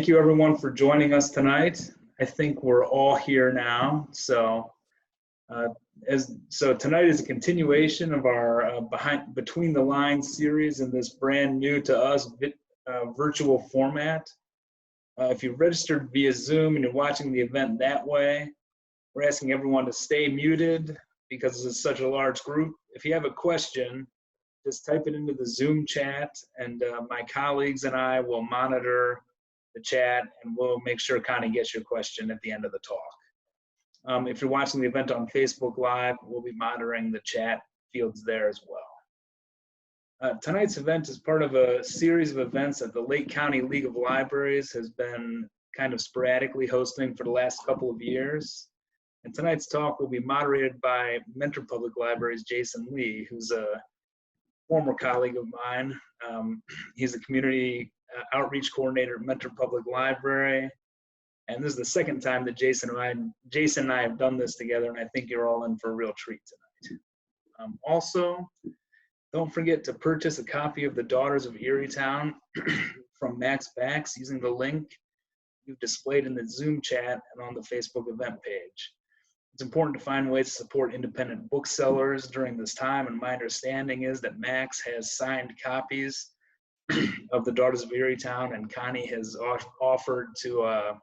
thank you everyone for joining us tonight. I think we're all here now. So tonight is a continuation of our Between the Lines series in this brand new to us virtual format. If you registered via Zoom and you're watching the event that way, we're asking everyone to stay muted because this is such a large group. If you have a question, just type it into the Zoom chat, and my colleagues and I will monitor the chat, and we'll make sure Connie gets your question at the end of the talk. If you're watching the event on Facebook Live, we'll be monitoring the chat fields there as well. Tonight's event is part of a series of events that the Lake County League of Libraries has been kind of sporadically hosting for the last couple of years. And tonight's talk will be moderated by Mentor Public Library's Jason Lee, who's a former colleague of mine. He's a community outreach coordinator at Mentor Public Library. And this is the second time that Jason and I have done this together, and I think you're all in for a real treat tonight. Also, don't forget to purchase a copy of the Daughters of Erietown from Max Bax using the link you've displayed in the Zoom chat and on the Facebook event page. It's important to find ways to support independent booksellers during this time, and my understanding is that Max has signed copies of the Daughters of Erietown, and Connie has offered to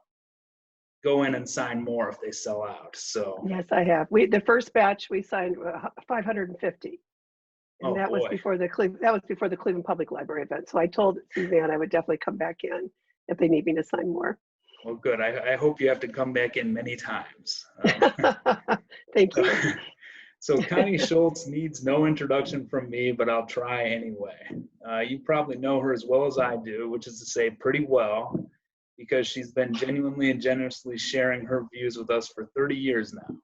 go in and sign more if they sell out. So yes, I have. The first batch we signed 550, and that was before the Cleveland Public Library event. So I told Suzanne I would definitely come back in if they need me to sign more. Well, good. I hope you have to come back in many times. Thank you. So Connie Schultz needs no introduction from me, but I'll try anyway. You probably know her as well as I do, which is to say pretty well, because she's been genuinely and generously sharing her views with us for 30 years now.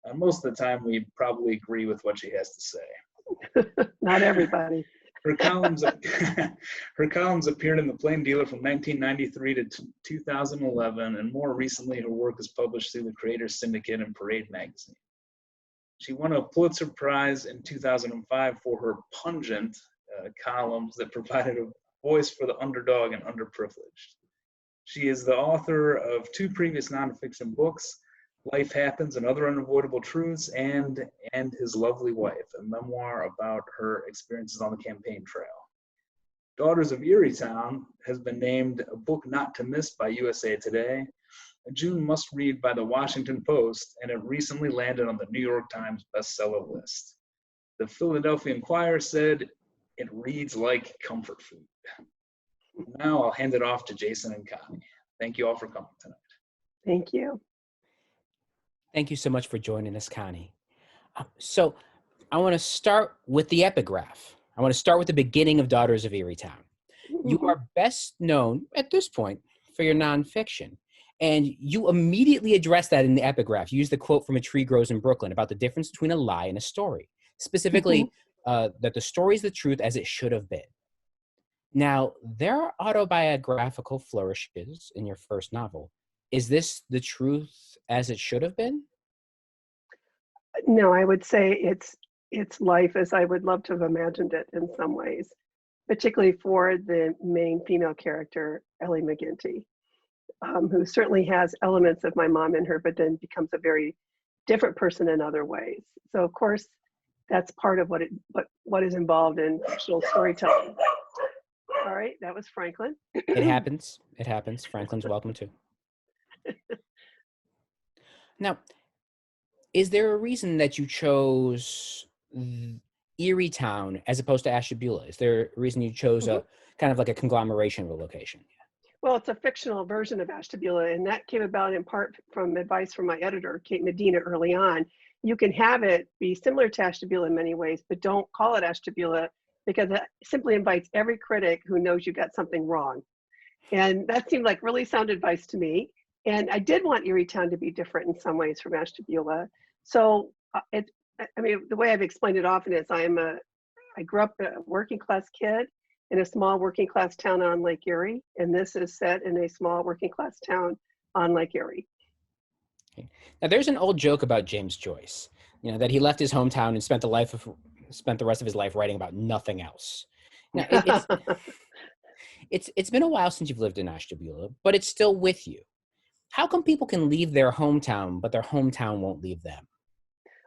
And most of the time, we probably agree with what she has to say. Not everybody. Her columns appeared in the Plain Dealer from 1993 to 2011, and more recently, her work is published through the Creators Syndicate and Parade magazine. She won a Pulitzer Prize in 2005 for her pungent columns that provided a voice for the underdog and underprivileged. She is the author of 2 previous nonfiction books, Life Happens and Other Unavoidable Truths, and His Lovely Wife, a memoir about her experiences on the campaign trail. Daughters of Erietown has been named a book not to miss by USA Today, a June must-read by the Washington Post, and it recently landed on the New York Times bestseller list. The Philadelphia Inquirer said, "It reads like comfort food." Now I'll hand it off to Jason and Connie. Thank you all for coming tonight. Thank you. Thank you so much for joining us, Connie. So I want to start with the epigraph. I want to start with the beginning of Daughters of Erietown. You are best known at this point for your nonfiction. And you immediately address that in the epigraph. You use the quote from A Tree Grows in Brooklyn about the difference between a lie and a story. Specifically, that the story is the truth as it should have been. Now, there are autobiographical flourishes in your first novel. Is this the truth as it should have been? No, I would say it's life as I would love to have imagined it in some ways, particularly for the main female character, Ellie McGinty, who certainly has elements of my mom in her, but then becomes a very different person in other ways. So, of course, that's part of what is involved in fictional storytelling. All right, that was Franklin. It happens. It happens. Franklin's welcome too. Now, is there a reason that you chose Erietown as opposed to Ashtabula? Is there a reason you chose a kind of like a conglomeration of a location? Well, it's a fictional version of Ashtabula, and that came about in part from advice from my editor, Kate Medina, early on. You can have it be similar to Ashtabula in many ways, but don't call it Ashtabula because it simply invites every critic who knows you got something wrong. And that seemed like really sound advice to me. And I did want Erietown to be different in some ways from Ashtabula. So the way I've explained it often is I grew up a working class kid in a small working class town on Lake Erie, and this is set in a small working class town on Lake Erie. Okay. Now, there's an old joke about James Joyce, that he left his hometown and spent the rest of his life writing about nothing else. Now, it's been a while since you've lived in Ashtabula, but it's still with you. How come people can leave their hometown, but their hometown won't leave them?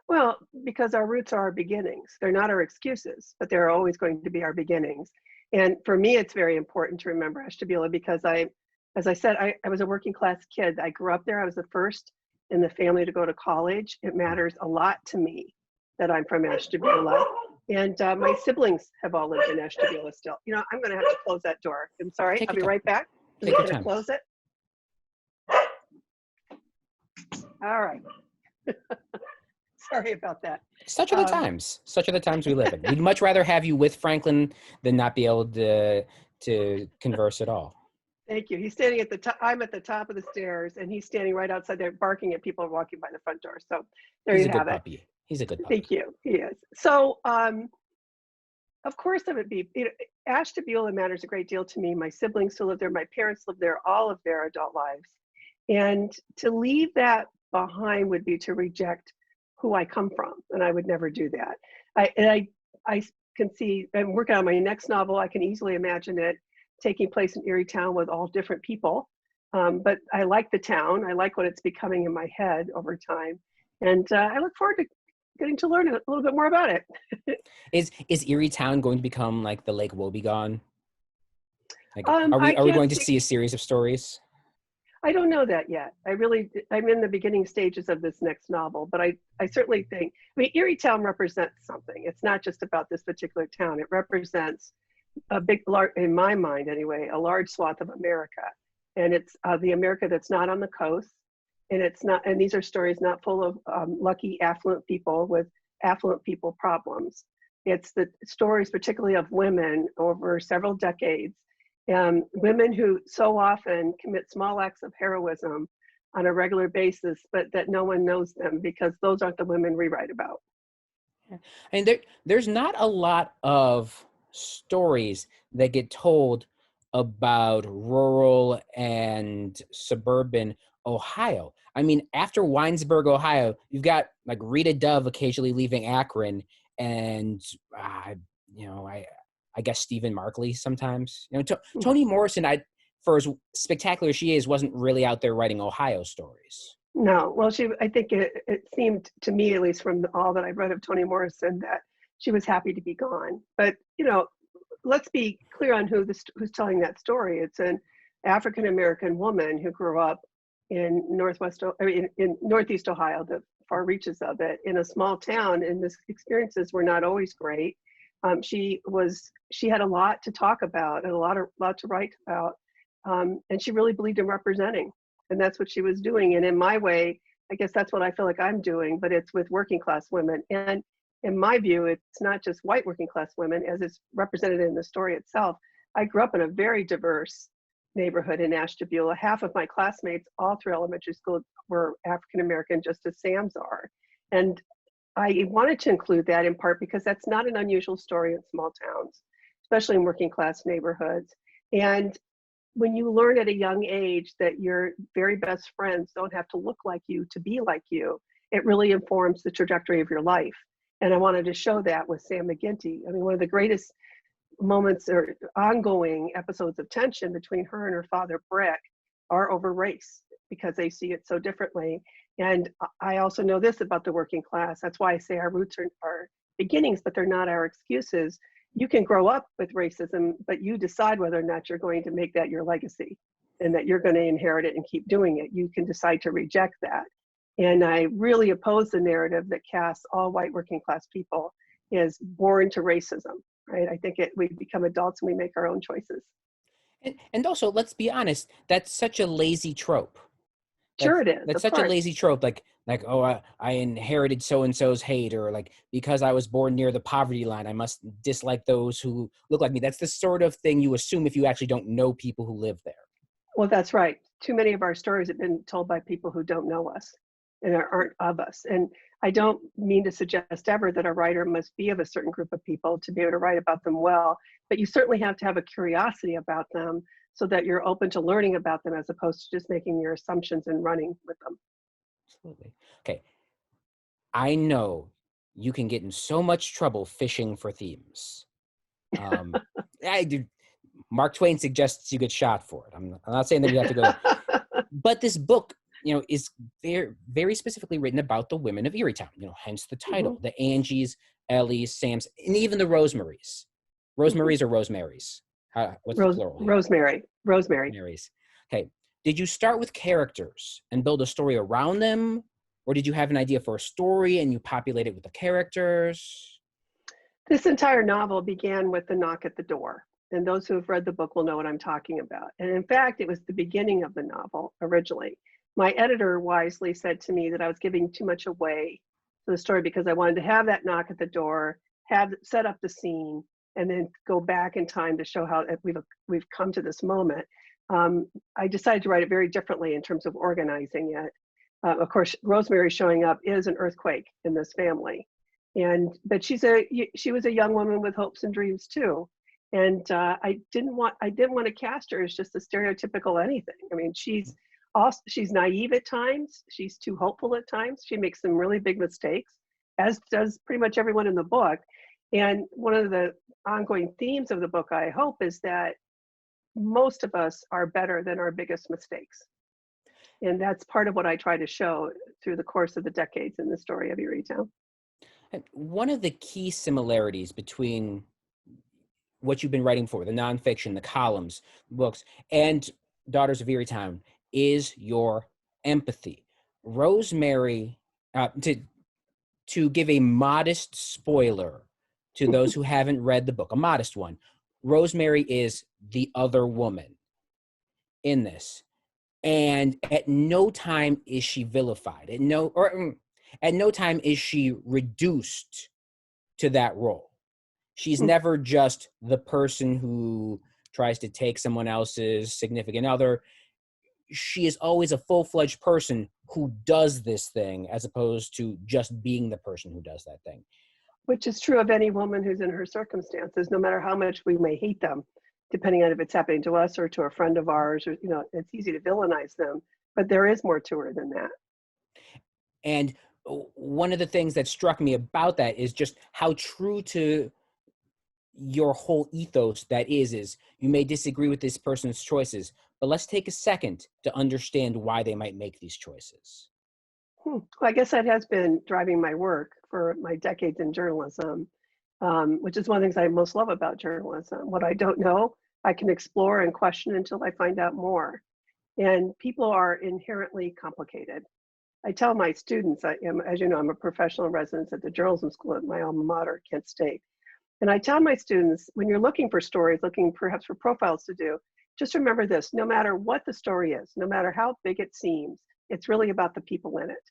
Well, because our roots are our beginnings. They're not our excuses, but they're always going to be our beginnings. And for me, it's very important to remember Ashtabula because as I said, I was a working class kid. I grew up there. I was the first in the family to go to college. It matters a lot to me that I'm from Ashtabula. And my siblings have all lived in Ashtabula still. You know, I'm going to have to close that door. I'm sorry. I'll be right back. I'm Take just your going to time. close it. All right. Sorry about that. Such are the times. Such are the times we live in. We'd much rather have you with Franklin than not be able to converse at all. Thank you. He's standing at the top. I'm at the top of the stairs, and he's standing right outside there, barking at people walking by the front door. So there He's you a good have it. puppy. He's a good puppy. Thank you. He is. So, of course, it would be. You know, Ashtabula matters a great deal to me. My siblings still live there. My parents live there all of their adult lives, and to leave that behind would be to reject who I come from, and I would never do that. I can see. I'm working on my next novel. I can easily imagine it taking place in Erietown with all different people. But I like the town. I like what it's becoming in my head over time. And I look forward to getting to learn a little bit more about it. Is Erietown going to become like the Lake Wobegon? Like, I are we can't going to see- see a series of stories? I don't know that yet. I'm in the beginning stages of this next novel, but I certainly think, I mean, Erietown represents something. It's not just about this particular town. It represents a big, in my mind anyway, a large swath of America. And it's the America that's not on the coast. And it's not, and these are stories not full of lucky, affluent people with affluent people problems. It's the stories, particularly of women over several decades, women who so often commit small acts of heroism on a regular basis, but that no one knows them because those aren't the women we write about. I mean, there's not a lot of stories that get told about rural and suburban Ohio. I mean, after Winesburg, Ohio, you've got like Rita Dove occasionally leaving Akron, and I guess Stephen Markley sometimes. You know, Toni Morrison, for as spectacular as she is, wasn't really out there writing Ohio stories. No, well, I think it seemed to me, at least from all that I've read of Toni Morrison, that she was happy to be gone. But, you know, let's be clear on who's telling that story. It's an African-American woman who grew up in in Northeast Ohio, the far reaches of it, in a small town, and the experiences were not always great. She had a lot to talk about and a lot to write about, and she really believed in representing. And that's what she was doing. And in my way, I guess that's what I feel like I'm doing, but it's with working class women. And in my view, it's not just white working class women as it's represented in the story itself. I grew up in a very diverse neighborhood in Ashtabula. Half of my classmates all through elementary school were African-American, just as Sam's are. And I wanted to include that in part because that's not an unusual story in small towns, especially in working class neighborhoods. And when you learn at a young age that your very best friends don't have to look like you to be like you, it really informs the trajectory of your life. And I wanted to show that with Sam McGinty. I mean, one of the greatest moments or ongoing episodes of tension between her and her father, Brick, are over race because they see it so differently. And I also know this about the working class. That's why I say our roots are beginnings, but they're not our excuses. You can grow up with racism, but you decide whether or not you're going to make that your legacy and that you're going to inherit it and keep doing it. You can decide to reject that. And I really oppose the narrative that casts all white working class people as born to racism, right? I think we become adults and we make our own choices. And also, let's be honest, that's such a lazy trope. Sure it is. That's such a lazy trope. Like, oh, I inherited so-and-so's hate, or like, because I was born near the poverty line, I must dislike those who look like me. That's the sort of thing you assume if you actually don't know people who live there. Well, that's right. Too many of our stories have been told by people who don't know us and aren't of us. And I don't mean to suggest ever that a writer must be of a certain group of people to be able to write about them well, but you certainly have to have a curiosity about them so that you're open to learning about them as opposed to just making your assumptions and running with them. Absolutely. Okay. I know you can get in so much trouble fishing for themes. I do. Mark Twain suggests you get shot for it. I'm not saying that we have to go there. But this book, is very, very specifically written about the women of Erietown, hence the title, the Angies, Ellies, Sams, and even the Rosemarys. Rosemarys or Rosemarys? What's the plural here? Rosemary. Marys. Okay. Did you start with characters and build a story around them? Or did you have an idea for a story and you populate it with the characters? This entire novel began with the knock at the door. And those who have read the book will know what I'm talking about. And in fact, it was the beginning of the novel originally. My editor wisely said to me that I was giving too much away to the story because I wanted to have that knock at the door, set up the scene, and then go back in time to show how we've come to this moment. I decided to write it very differently in terms of organizing it. Of course, Rosemary showing up is an earthquake in this family, but she was a young woman with hopes and dreams too. And I didn't want to cast her as just a stereotypical anything. I mean, she's naive at times. She's too hopeful at times. She makes some really big mistakes, as does pretty much everyone in the book. And one of the ongoing themes of the book, I hope, is that most of us are better than our biggest mistakes. And that's part of what I try to show through the course of the decades in the story of Erietown. And one of the key similarities between what you've been writing for, the nonfiction, the columns, books, and Daughters of Erietown, is your empathy. Rosemary, to give a modest spoiler to those who haven't read the book, a modest one, Rosemary is the other woman in this. And at no time is she vilified. At no time is she reduced to that role. She's never just the person who tries to take someone else's significant other. She is always a full-fledged person who does this thing, as opposed to just being the person who does that thing. Which is true of any woman who's in her circumstances, no matter how much we may hate them, depending on if it's happening to us or to a friend of ours, or, it's easy to villainize them, but there is more to her than that. And one of the things that struck me about that is just how true to your whole ethos that is you may disagree with this person's choices, but let's take a second to understand why they might make these choices. Well, I guess that has been driving my work for my decades in journalism, which is one of the things I most love about journalism. What I don't know, I can explore and question until I find out more. And people are inherently complicated. I tell my students, as you know, I'm a professional in residence at the journalism school at my alma mater, Kent State. And I tell my students, when you're looking for stories, looking perhaps for profiles to do, just remember this: no matter what the story is, no matter how big it seems, it's really about the people in it.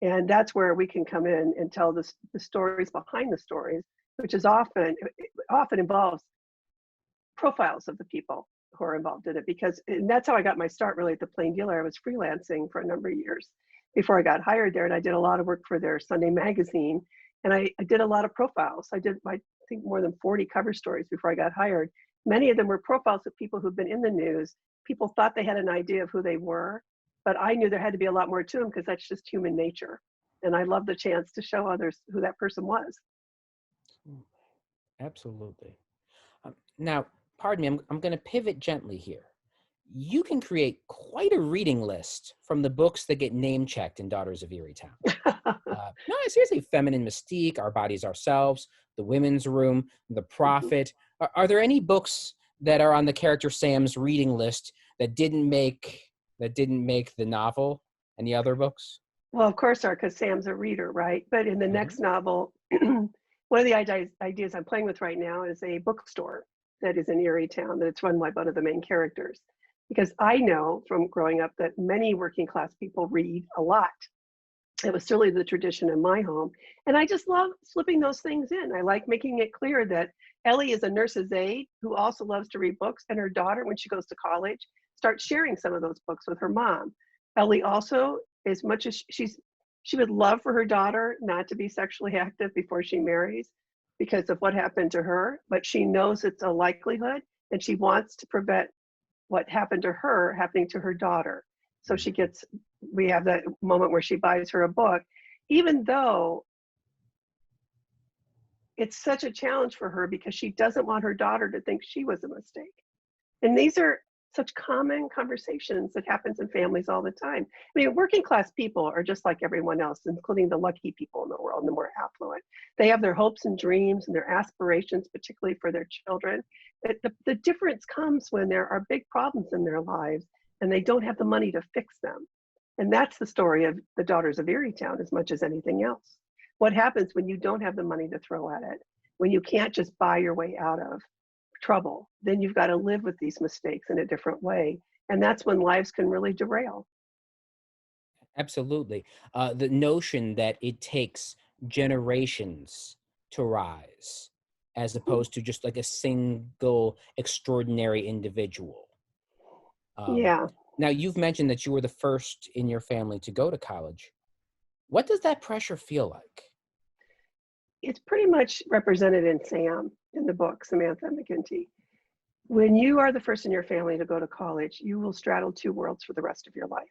And that's where we can come in and tell the stories behind the stories, which is often involves profiles of the people who are involved in it. And that's how I got my start really at the Plain Dealer. I was freelancing for a number of years before I got hired there, and I did a lot of work for their Sunday magazine. And I did a lot of profiles. I did, I think, more than 40 cover stories before I got hired. Many of them were profiles of people who've been in the news. People thought they had an idea of who they were, but I knew there had to be a lot more to them because that's just human nature. And I love the chance to show others who that person was. Absolutely. Now, pardon me, I'm going to pivot gently here. You can create quite a reading list from the books that get name-checked in Daughters of Erietown. No, seriously, Feminine Mystique, Our Bodies, Ourselves, The Women's Room, The Prophet. Are there any books that are on the character Sam's reading list that didn't make the novel? Any other books? Well, of course are, because Sam's a reader, right? But in the next novel, one of the ideas I'm playing with right now is a bookstore that is in Erietown, that it's run by one of the main characters. Because I know from growing up that many working class people read a lot. It was certainly the tradition in my home. And I just love slipping those things in. I like making it clear that Ellie is a nurse's aide who also loves to read books, and her daughter, when she goes to college, starts sharing some of those books with her mom. Ellie also, as much as she would love for her daughter not to be sexually active before she marries because of what happened to her, but she knows it's a likelihood, and she wants to prevent what happened to her happening to her daughter. So we have that moment where she buys her a book, even though it's such a challenge for her because she doesn't want her daughter to think she was a mistake. And these are such common conversations that happens in families all the time. I mean, working class people are just like everyone else, including the lucky people in the world, and the more affluent. They have their hopes and dreams and their aspirations, particularly for their children. But the difference comes when there are big problems in their lives and they don't have the money to fix them. And that's the story of the Daughters of Erietown as much as anything else. What happens when you don't have the money to throw at it, when you can't just buy your way out of trouble, then you've got to live with these mistakes in a different way. And that's when lives can really derail. Absolutely. The notion that it takes generations to rise as opposed to just like a single extraordinary individual. Yeah, Now, you've mentioned that you were the first in your family to go to college. What does that pressure feel like? it's pretty much represented in Sam in the book, Samantha McGinty. When you are the first in your family to go to college, you will straddle two worlds for the rest of your life.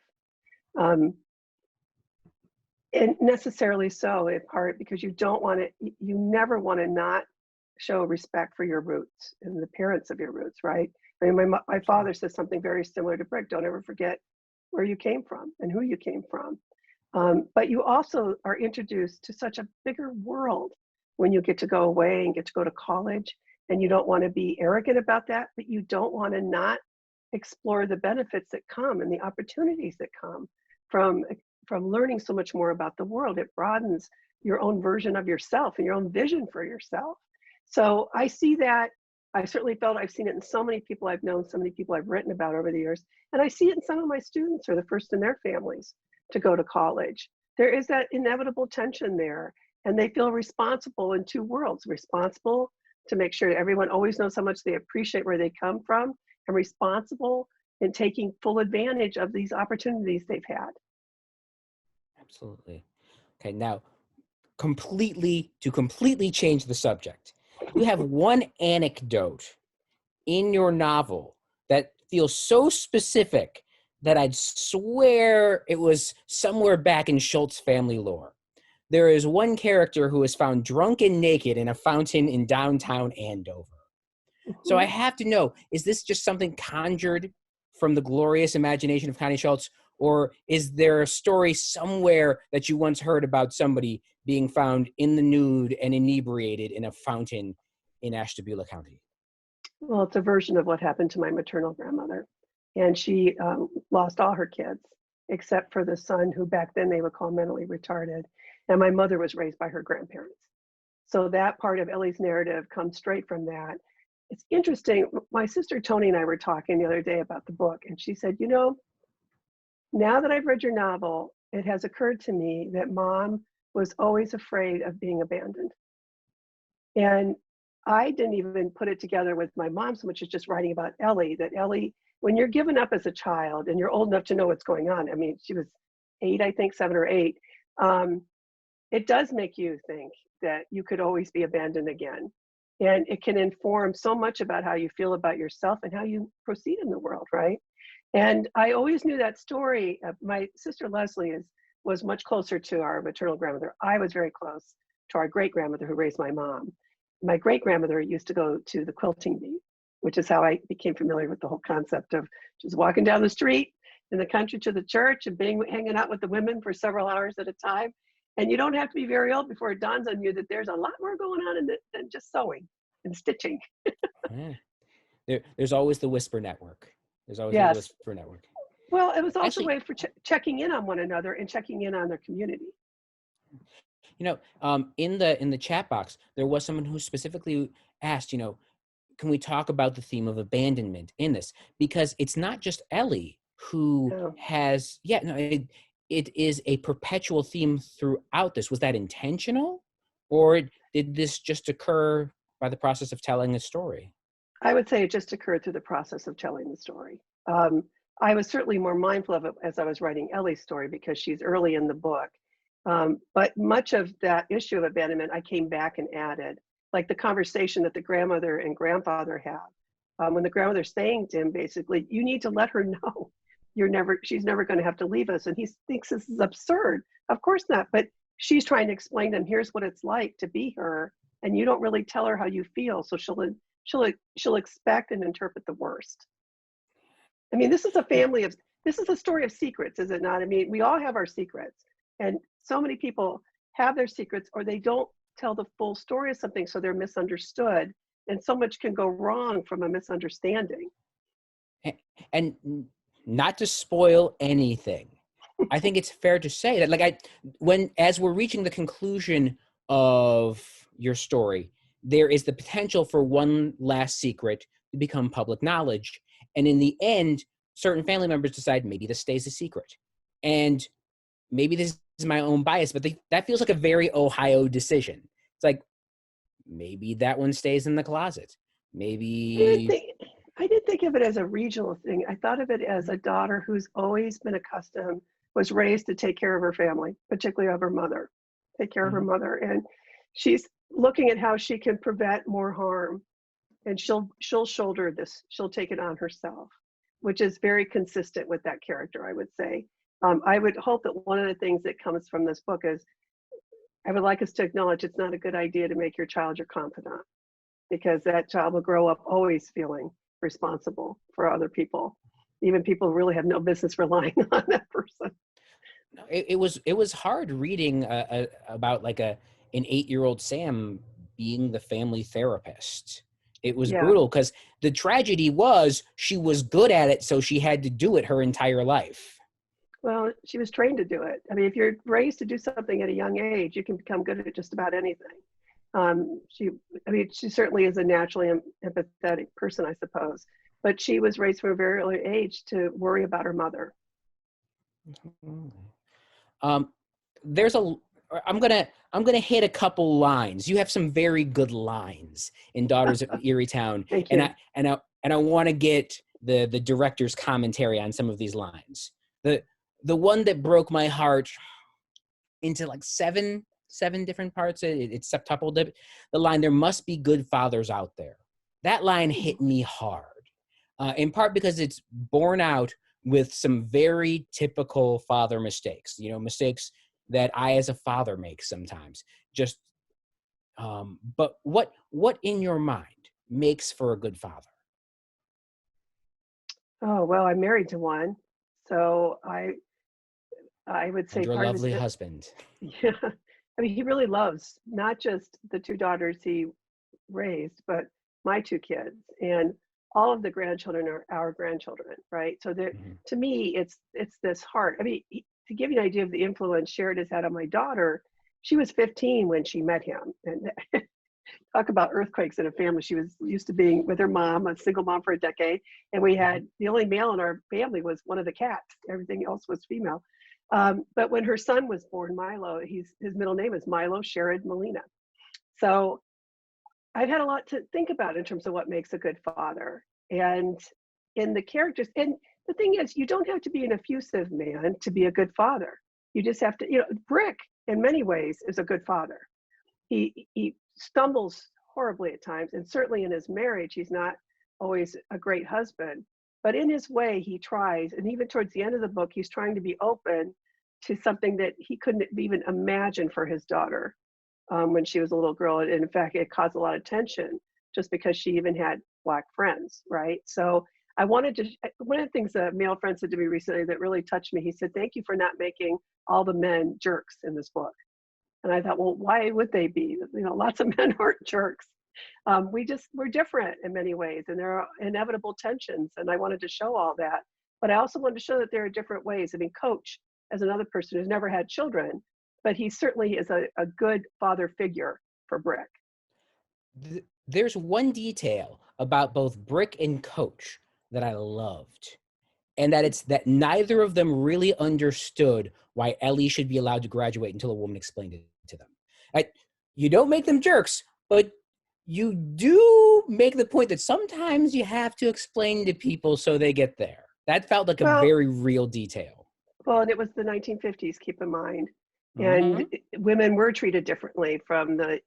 And necessarily so, in part because you don't want to, you never want to not show respect for your roots and the parents of your roots, right? I mean, my father says something very similar to Brick: don't ever forget where you came from and who you came from. But you also are introduced to such a bigger world when you get to go away and get to go to college. And you don't want to be arrogant about that, but you don't want to not explore the benefits that come and the opportunities that come from learning so much more about the world. It broadens your own version of yourself and your own vision for yourself. So I see that. I certainly felt I've seen it in so many people I've known, so many people I've written about over the years. And I see it in some of my students who are the first in their families to go to college. There is that inevitable tension there. And they feel responsible in two worlds: responsible to make sure everyone always knows how much they appreciate where they come from, and responsible in taking full advantage of these opportunities they've had. Absolutely. Okay, now completely change the subject. You have one anecdote in your novel that feels so specific that I'd swear it was somewhere back in Schultz family lore. There is one character who is found drunk and naked in a fountain in downtown Andover. So I have to know, is this just something conjured from the glorious imagination of Connie Schultz, or is there a story somewhere that you once heard about somebody being found in the nude and inebriated in a fountain in Ashtabula County? Well, it's a version of what happened to my maternal grandmother. And she lost all her kids, except for the son, who back then they would call mentally retarded. And my mother was raised by her grandparents. So that part of Ellie's narrative comes straight from that. It's interesting. My sister Tony and I were talking the other day about the book, and she said, you know, now that I've read your novel, it has occurred to me that Mom was always afraid of being abandoned. And I didn't even put it together with my mom so much as just writing about Ellie, that Ellie, when you're given up as a child and you're old enough to know what's going on, I mean, she was 8, I think, 7 or 8, it does make you think that you could always be abandoned again. And it can inform so much about how you feel about yourself and how you proceed in the world, right? And I always knew that story. My sister Leslie was much closer to our maternal grandmother. I was very close to our great grandmother who raised my mom. My great grandmother used to go to the quilting bee, which is how I became familiar with the whole concept of just walking down the street in the country to the church and hanging out with the women for several hours at a time. And you don't have to be very old before it dawns on you that there's a lot more going on than just sewing and stitching. There's always the whisper network. There's always Yes. the whisper network. Well, it was also Actually, a way for checking in on one another and checking in on their community. You know, in the chat box, there was someone who specifically asked, you know, can we talk about the theme of abandonment in this? Because it's not just Ellie who has, it is a perpetual theme throughout this. Was that intentional, or did this just occur by the process of telling a story? I would say it just occurred through the process of telling the story. I was certainly more mindful of it as I was writing Ellie's story because she's early in the book. But much of that issue of abandonment, I came back and added, like the conversation that the grandmother and grandfather have. When the grandmother's saying to him, basically, you need to let her know she's never going to have to leave us. And he thinks this is absurd. Of course not. But she's trying to explain to him, here's what it's like to be her. And you don't really tell her how you feel. So she'll expect and interpret the worst. I mean, this is a story of secrets, is it not? I mean, we all have our secrets, and so many people have their secrets, or they don't tell the full story of something, so they're misunderstood, and so much can go wrong from a misunderstanding. And not to spoil anything, I think it's fair to say that, like, as we're reaching the conclusion of your story, there is the potential for one last secret to become public knowledge. And in the end, certain family members decide maybe this stays a secret. And maybe this is my own bias, but that feels like a very Ohio decision. It's like, maybe that one stays in the closet. Maybe. I didn't think of it as a regional thing. I thought of it as a daughter who's always been was raised to take care of her family, particularly of her mother, take care of her mother. And she's looking at how she can prevent more harm. And she'll shoulder this, she'll take it on herself, which is very consistent with that character, I would say. I would hope that one of the things that comes from this book is, I would like us to acknowledge it's not a good idea to make your child your confidant, because that child will grow up always feeling responsible for other people, even people who really have no business relying on that person. It was hard reading about like an 8-year-old Sam being the family therapist. It was brutal, because the tragedy was she was good at it, so she had to do it her entire life. Well, she was trained to do it. I mean, if you're raised to do something at a young age, you can become good at just about anything. She certainly is a naturally empathetic person, I suppose, but she was raised from a very early age to worry about her mother. I'm gonna hit a couple lines. You have some very good lines in Daughters of Erietown. Thank you. And I want to get the director's commentary on some of these lines. The one that broke my heart into like seven different parts. It's septupled. The line, "There must be good fathers out there." That line hit me hard, in part because it's borne out with some very typical father mistakes. Mistakes that I as a father make sometimes. But what in your mind makes for a good father? Oh, well, I'm married to one, so I would say And your part lovely of it, husband. yeah. I mean, he really loves not just the 2 daughters he raised, but my 2 kids, and all of the grandchildren are our grandchildren, right? So to me, it's this heart. I mean, to give you an idea of the influence Sherrod has had on my daughter, she was 15 when she met him, and talk about earthquakes in a family. She was used to being with her mom, a single mom for a decade, and we had the only male in our family was one of the cats. Everything else was female. But when her son was born, Milo, his middle name is Milo Sherrod Molina. So I've had a lot to think about in terms of what makes a good father, and in the characters. And the thing is, you don't have to be an effusive man to be a good father. You just have to, Brick in many ways is a good father. He stumbles horribly at times, and certainly in his marriage, he's not always a great husband. But in his way, he tries, and even towards the end of the book, he's trying to be open to something that he couldn't even imagine for his daughter when she was a little girl. And in fact, it caused a lot of tension just because she even had Black friends, right? So one of the things a male friend said to me recently that really touched me, he said, "Thank you for not making all the men jerks in this book." And I thought, well, why would they be? Lots of men aren't jerks. We're different in many ways, and there are inevitable tensions, and I wanted to show all that. But I also wanted to show that there are different ways. I mean, Coach, as another person who's never had children, but he certainly is a good father figure for Brick. There's one detail about both Brick and Coach that I loved, and it's that neither of them really understood why Ellie should be allowed to graduate until a woman explained it to them. You don't make them jerks, but you do make the point that sometimes you have to explain to people so they get there. That felt like a very real detail. Well, and it was the 1950s, keep in mind. And women were treated differently from the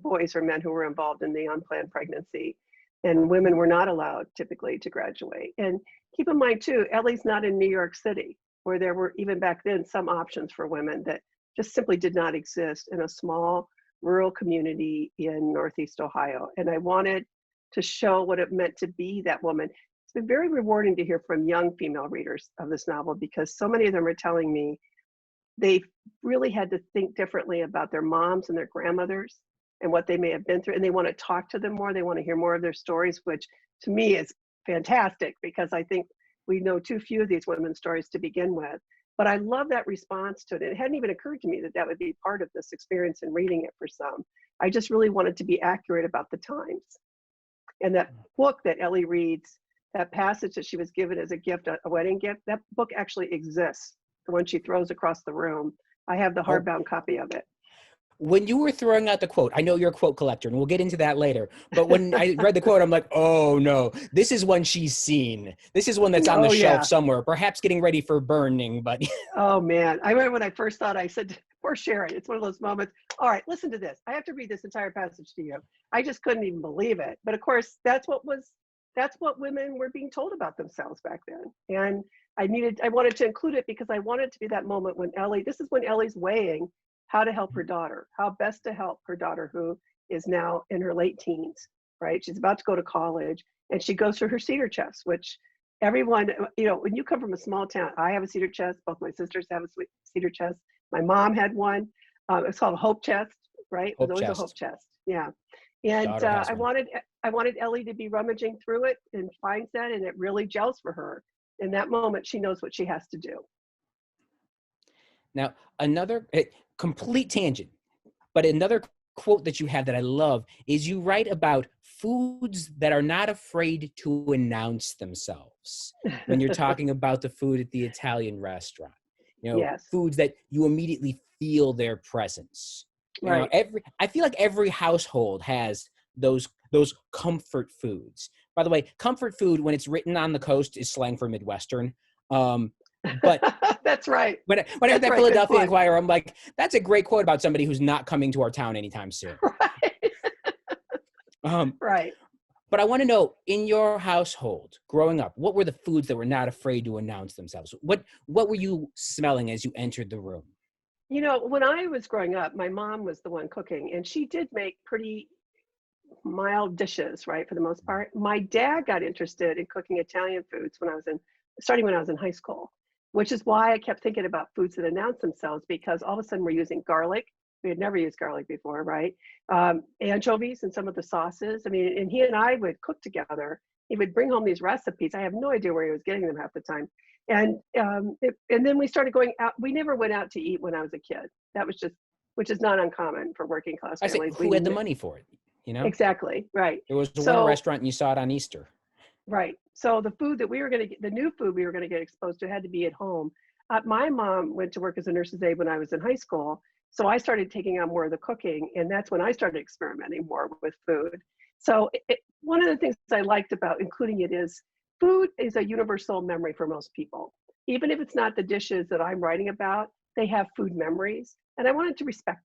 boys or men who were involved in the unplanned pregnancy. And women were not allowed typically to graduate. And keep in mind too, Ellie's not in New York City, where there were even back then some options for women that just simply did not exist in a small rural community in Northeast Ohio. And I wanted to show what it meant to be that woman. it's been very rewarding to hear from young female readers of this novel, because so many of them are telling me they really had to think differently about their moms and their grandmothers and what they may have been through. And they want to talk to them more. They want to hear more of their stories, which to me is fantastic, because I think we know too few of these women's stories to begin with. But I love that response to it. It hadn't even occurred to me that that would be part of this experience in reading it for some. I just really wanted to be accurate about the times. And that book that Ellie reads, that passage that she was given as a gift, a wedding gift, that book actually exists. The one she throws across the room. I have the hardbound copy of it. When you were throwing out the quote, I know you're a quote collector, and we'll get into that later, but when I read the quote, I'm like, oh no, this is one she's seen. This is one that's on the shelf somewhere, perhaps getting ready for burning, but. Oh man, I remember when I first thought, I said, poor Sharon, it's one of those moments, all right, listen to this. I have to read this entire passage to you. I just couldn't even believe it. But of course, that's what women were being told about themselves back then. And I wanted to include it because I wanted to be that moment when this is when Ellie's weighing how to help her daughter, how best to help her daughter, who is now in her late teens, right? She's about to go to college, and she goes through her cedar chest, which everyone, when you come from a small town, I have a cedar chest, both my sisters have a cedar chest. My mom had one. It's called a hope chest, right? It was always a hope chest, yeah. And I wanted Ellie to be rummaging through it and finds that, and it really gels for her. In that moment, she knows what she has to do. Now, another complete tangent, but another quote that you have that I love is you write about foods that are not afraid to announce themselves when you're talking about the food at the Italian restaurant. Yes. Foods that you immediately feel their presence. Right. I feel like every household has those comfort foods. By the way, comfort food, when it's written on the coast, is slang for Midwestern. But that's right. When I heard that Philadelphia Inquirer, I'm like, that's a great quote about somebody who's not coming to our town anytime soon. Right. Right. But I want to know, in your household, growing up, what were the foods that were not afraid to announce themselves? What were you smelling as you entered the room? When I was growing up, my mom was the one cooking, and she did make pretty mild dishes, right, for the most part. My dad got interested in cooking Italian foods starting when I was in high school, which is why I kept thinking about foods that announce themselves, because all of a sudden we're using garlic. We had never used garlic before, right? Anchovies and some of the sauces. I mean, and he and I would cook together. He would bring home these recipes. I have no idea where he was getting them half the time. And then we started going out. We never went out to eat when I was a kid. That was which is not uncommmen for working class families. Who had the money for it? Exactly, right. There was one restaurant and you saw it on Easter. Right. So the food that we were going to get, the new food we were going to get exposed to, had to be at home. My mom went to work as a nurse's aide when I was in high school. So I started taking on more of the cooking, and that's when I started experimenting more with food. So one of the things I liked about including it is food is a universal memory for most people. Even if it's not the dishes that I'm writing about, they have food memories. And I wanted to respect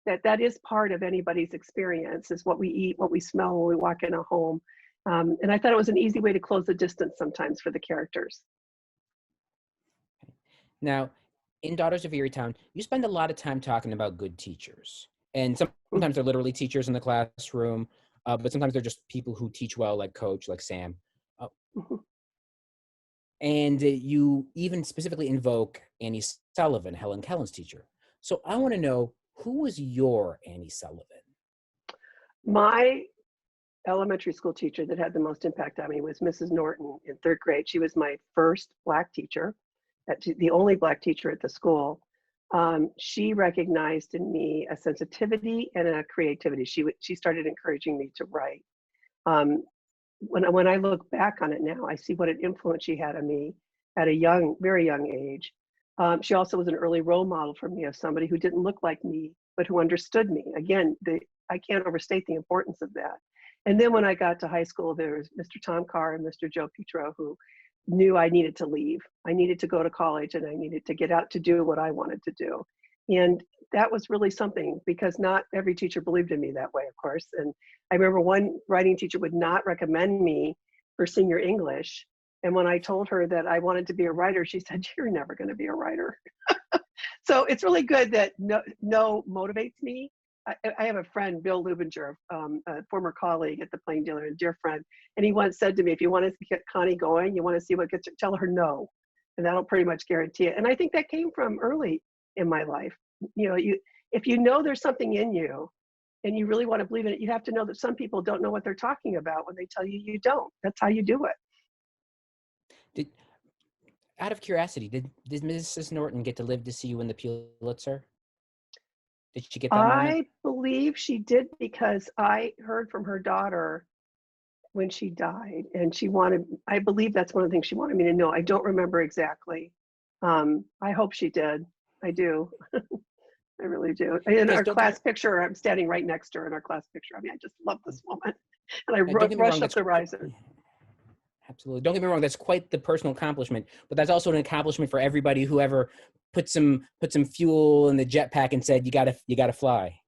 that is part of anybody's experience, is what we eat, what we smell when we walk in a home. And I thought it was an easy way to close the distance sometimes for the characters. Now, in Daughters of Erietown, you spend a lot of time talking about good teachers. And sometimes they're literally teachers in the classroom, but sometimes they're just people who teach well, like Coach, like Sam. And you even specifically invoke Annie Sullivan, Helen Kellen's teacher. So I want to know, who was your Annie Sullivan? My elementary school teacher that had the most impact on me was Mrs. Norton in third grade. She was my first Black teacher, the only Black teacher at the school. She recognized in me a sensitivity and a creativity. She started encouraging me to write. When I look back on it now, I see what an influence she had on me at a very young age. She also was an early role model for me of somebody who didn't look like me, but who understood me. Again, I can't overstate the importance of that. And then when I got to high school, there was Mr. Tom Carr and Mr. Joe Petro, who knew I needed to leave. I needed to go to college, and I needed to get out to do what I wanted to do. And that was really something, because not every teacher believed in me that way, of course. And I remember one writing teacher would not recommend me for senior English. And when I told her that I wanted to be a writer, she said, "You're never going to be a writer." So it's really good that no motivates me. I have a friend, Bill Lubinger, a former colleague at the Plain Dealer and dear friend, and he once said to me, if you want to get Connie going, you want to see what gets her, tell her no, and that'll pretty much guarantee it. And I think that came from early in my life. If you know there's something in you and you really want to believe in it, you have to know that some people don't know what they're talking about when they tell you you don't. That's how you do it. Out of curiosity, did Mrs. Norton get to live to see you win the Pulitzer? Did she get that moment? I believe she did, because I heard from her daughter when she died, and I believe that's one of the things she wanted me to know. I don't remember exactly. I hope she did. I do. I really do. In our class picture, I'm standing right next to her in our class picture. I mean, I just love this woman. And I rushed up to Horizon. Absolutely. Don't get me wrong, that's quite the personal accomplishment, but that's also an accomplishment for everybody who ever put some fuel in the jetpack and said, you gotta fly.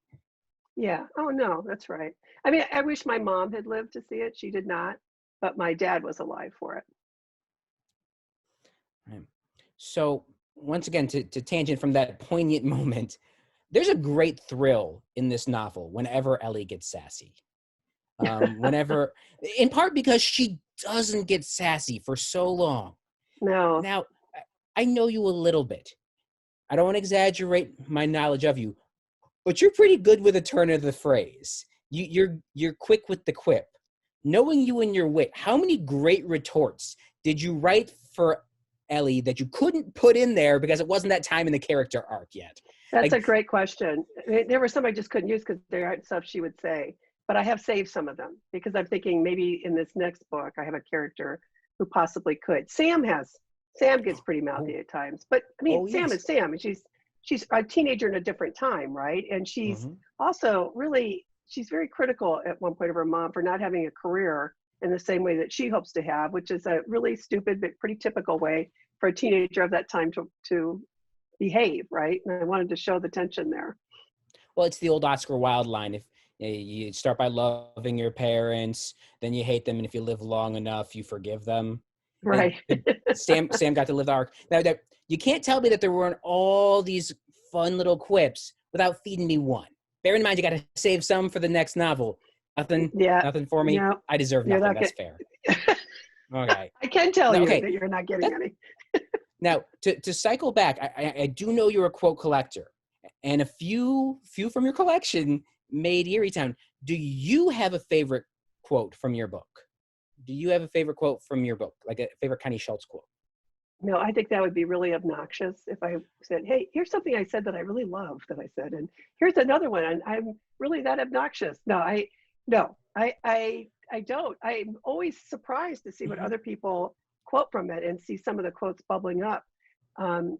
Yeah. Oh no, that's right. I mean, I wish my mom had lived to see it. She did not, but my dad was alive for it. Right. So once again, to tangent from that poignant moment, there's a great thrill in this novel whenever Ellie gets sassy. Whenever, in part because she doesn't get sassy for so long. No. Now, I know you a little bit. I don't want to exaggerate my knowledge of you, but you're pretty good with a turn of the phrase. You're quick with the quip. Knowing you and your wit, how many great retorts did you write for Ellie that you couldn't put in there because it wasn't that time in the character arc yet? That's a great question. There were some I just couldn't use because there aren't stuff she would say. But I have saved some of them because I'm thinking maybe in this next book, I have a character who possibly could. Sam gets pretty mouthy at times, but I mean, Sam is Sam, and she's a teenager in a different time, right? And she's also she's very critical at one point of her mom for not having a career in the same way that she hopes to have, which is a really stupid, but pretty typical way for a teenager of that time to behave, right? And I wanted to show the tension there. Well, it's the old Oscar Wilde line. If you start by loving your parents, then you hate them, and if you live long enough, you forgive them. Right. Sam got to live the arc. Now, you can't tell me that there weren't all these fun little quips without feeding me one. Bear in mind, you got to save some for the next novel. Nothing for me. No, I deserve nothing. That's fair. Okay. I can tell you that you're not getting any. Now, to cycle back, I do know you're a quote collector, and a few from your collection made Erietown. Do you have a favorite quote from your book? Do you have a favorite quote from your book, like a favorite Connie Schultz quote? No, I think that would be really obnoxious if I said, hey, here's something I said that I really love that I said, and here's another one, and I'm really that obnoxious. No, I don't. I'm always surprised to see what other people quote from it and see some of the quotes bubbling up. And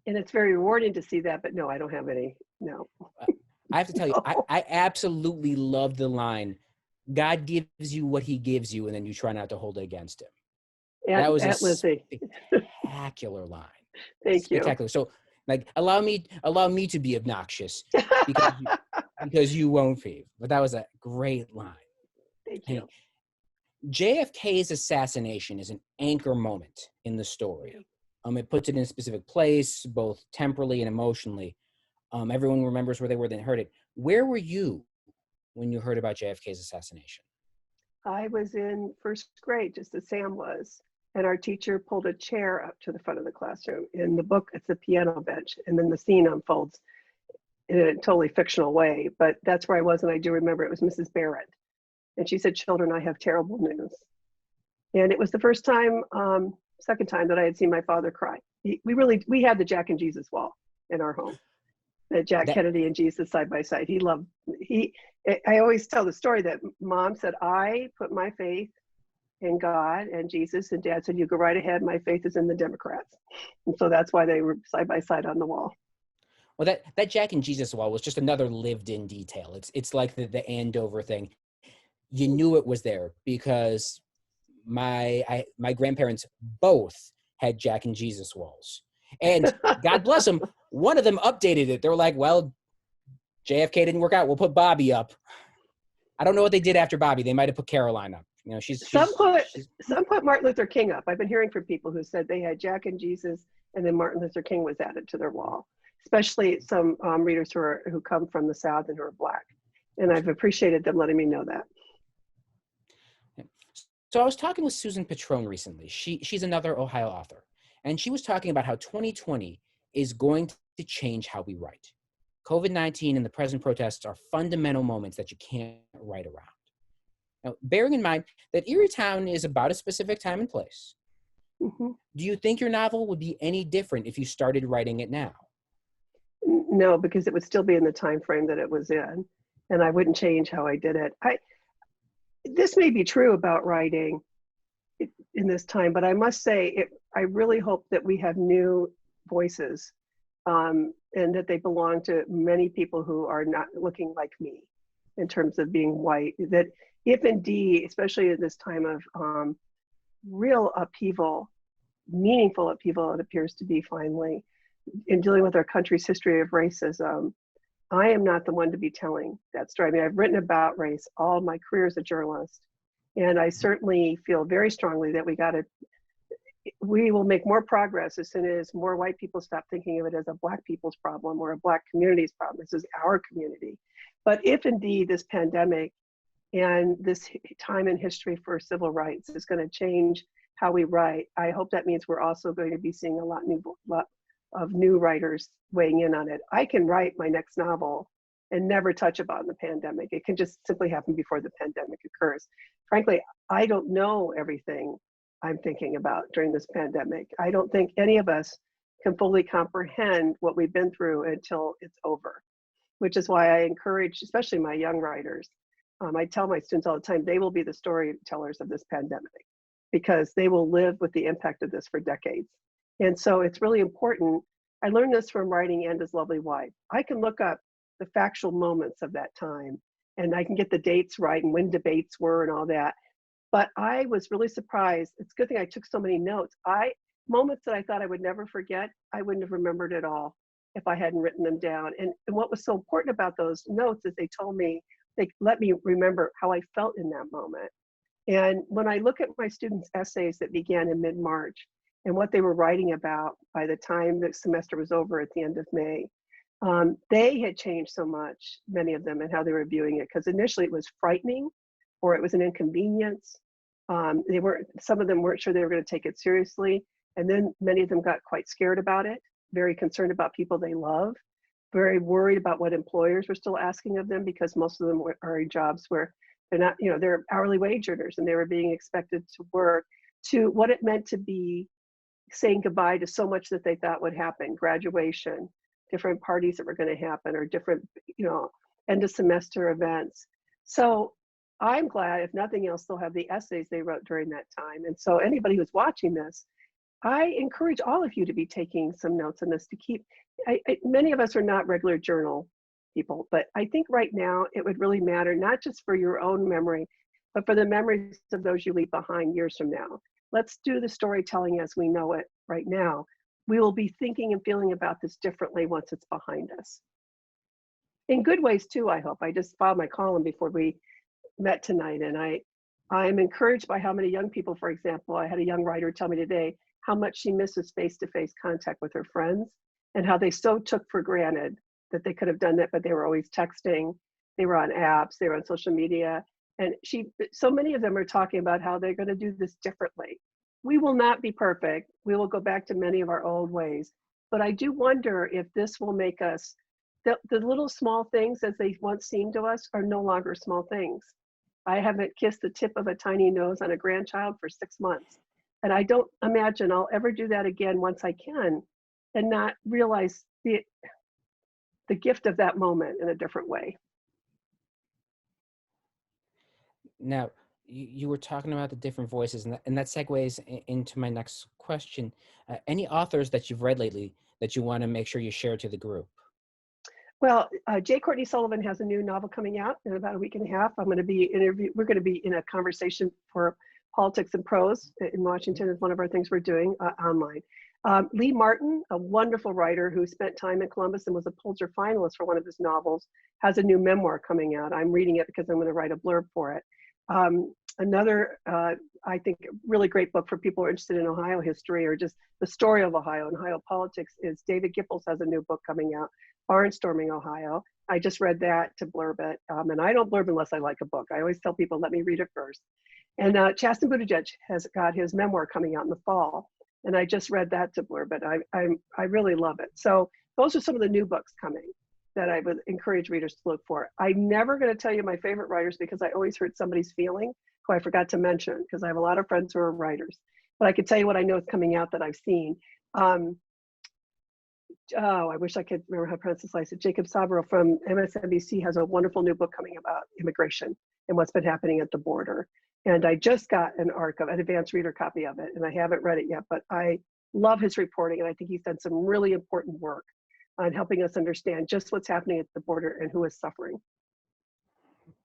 it's very rewarding to see that, but no, I don't have any, no. I have to tell you, I absolutely love the line, God gives you what he gives you, and then you try not to hold it against him. That was a spectacular line. Thank you. So, like, allow me to be obnoxious because you won't be. But that was a great line. Thank you. JFK's assassination is an anchor moment in the story. It puts it in a specific place, both temporally and emotionally. Everyone remembers where they were then heard it. Where were you when you heard about JFK's assassination? I was in first grade, just as Sam was. And our teacher pulled a chair up to the front of the classroom. In the book, it's a piano bench. And then the scene unfolds in a totally fictional way. But that's where I was. And I do remember it was Mrs. Barrett. And she said, children, I have terrible news. And it was the first time, second time that I had seen my father cry. We had the Jack and Jesus wall in our home. Jack Kennedy and Jesus side by side. I always tell the story that Mom said, I put my faith in God and Jesus, and Dad said, you go right ahead. My faith is in the Democrats. And so that's why they were side by side on the wall. Well, that Jack and Jesus wall was just another lived in detail. It's like the Andover thing. You knew it was there because my grandparents both had Jack and Jesus walls. And God bless them, one of them updated it. They were like, well, JFK didn't work out. We'll put Bobby up. I don't know what they did after Bobby. They might have put Caroline up. You know, some put Martin Luther King up. I've been hearing from people who said they had Jack and Jesus, and then Martin Luther King was added to their wall. especially some readers who come from the South and who are Black. And I've appreciated them letting me know that. So I was talking with Susan Petrone recently. She's another Ohio author, and she was talking about how 2020 is going to change how we write. COVID-19 and the present protests are fundamental moments that you can't write around. Now, bearing in mind that Erietown is about a specific time and place, Mm-hmm. do you think your novel would be any different if you started writing it now? No, because it would still be in the time frame that it was in, and I wouldn't change how I did it. This may be true about writing in this time, but I must say, I really hope that we have new voices, and that they belong to many people who are not looking like me in terms of being white. That if indeed, especially at this time of real upheaval, meaningful upheaval, it appears to be finally, in dealing with our country's history of racism, I am not the one to be telling that story. I mean, I've written about race all my career as a journalist, and I certainly feel very strongly that we will make more progress as soon as more white people stop thinking of it as a Black people's problem or a Black community's problem. This is our community. But if indeed this pandemic and this time in history for civil rights is going to change how we write, I hope that means we're also going to be seeing a lot of new writers weighing in on it. I can write my next novel and never touch upon the pandemic. It can just simply happen before the pandemic occurs. Frankly, I don't know everything I'm thinking about during this pandemic. I don't think any of us can fully comprehend what we've been through until it's over, which is why I encourage, especially my young writers, I tell my students all the time, they will be the storytellers of this pandemic because they will live with the impact of this for decades. And so it's really important. I learned this from writing And His Lovely Wife. I can look up the factual moments of that time, and I can get the dates right and when debates were and all that. But I was really surprised. It's a good thing I took so many notes. Moments that I thought I would never forget, I wouldn't have remembered at all if I hadn't written them down. And what was so important about those notes is they let me remember how I felt in that moment. And when I look at my students' essays that began in mid-March and what they were writing about by the time the semester was over at the end of May, they had changed so much, many of them, and how they were viewing it. Because initially it was frightening, or it was an inconvenience. Some of them weren't sure they were going to take it seriously. And then many of them got quite scared about it, very concerned about people they love, very worried about what employers were still asking of them, because most of them are in jobs where they're not, they're hourly wage earners and they were being expected to work, to what it meant to be saying goodbye to so much that they thought would happen, graduation, different parties that were going to happen, or different, end of semester events. So I'm glad, if nothing else, they'll have the essays they wrote during that time. And so anybody who's watching this, I encourage all of you to be taking some notes on this, to keep, many of us are not regular journal people, but I think right now it would really matter, not just for your own memory, but for the memories of those you leave behind years from now. Let's do the storytelling as we know it right now. We will be thinking and feeling about this differently once it's behind us. In good ways too, I hope. I just filed my column before we met tonight, and I'm encouraged by how many young people, for example, I had a young writer tell me today how much she misses face-to-face contact with her friends, and how they so took for granted that they could have done that, but they were always texting, they were on apps, they were on social media. And so many of them are talking about how they're going to do this differently. We will not be perfect. We will go back to many of our old ways. But I do wonder if this will make us, the little small things as they once seemed to us are no longer small things. I haven't kissed the tip of a tiny nose on a grandchild for 6 months. And I don't imagine I'll ever do that again once I can, and not realize the gift of that moment in a different way. Now, you were talking about the different voices, and that segues into my next question. Any authors that you've read lately that you want to make sure you share to the group? Well, J. Courtney Sullivan has a new novel coming out in about a week and a half. We're going to be in a conversation for Politics and Prose in Washington, is one of our things we're doing online. Lee Martin, a wonderful writer who spent time in Columbus and was a Pulitzer finalist for one of his novels, has a new memoir coming out. I'm reading it because I'm going to write a blurb for it. Another, I think, really great book for people who are interested in Ohio history or just the story of Ohio and Ohio politics is David Gippels has a new book coming out, Barnstorming Ohio. I just read that to blurb it. And I don't blurb unless I like a book. I always tell people, let me read it first. And Chasten Buttigieg has got his memoir coming out in the fall. And I just read that to blurb it. I really love it. So those are some of the new books coming that I would encourage readers to look for. I'm never going to tell you my favorite writers because I always hurt somebody's feeling who I forgot to mention because I have a lot of friends who are writers. But I could tell you what I know is coming out that I've seen. I wish I could remember how to pronounce this last. Jacob Sabro from MSNBC has a wonderful new book coming about immigration and what's been happening at the border. And I just got an advanced reader copy of it, and I haven't read it yet, but I love his reporting, and I think he's done some really important work on helping us understand just what's happening at the border and who is suffering.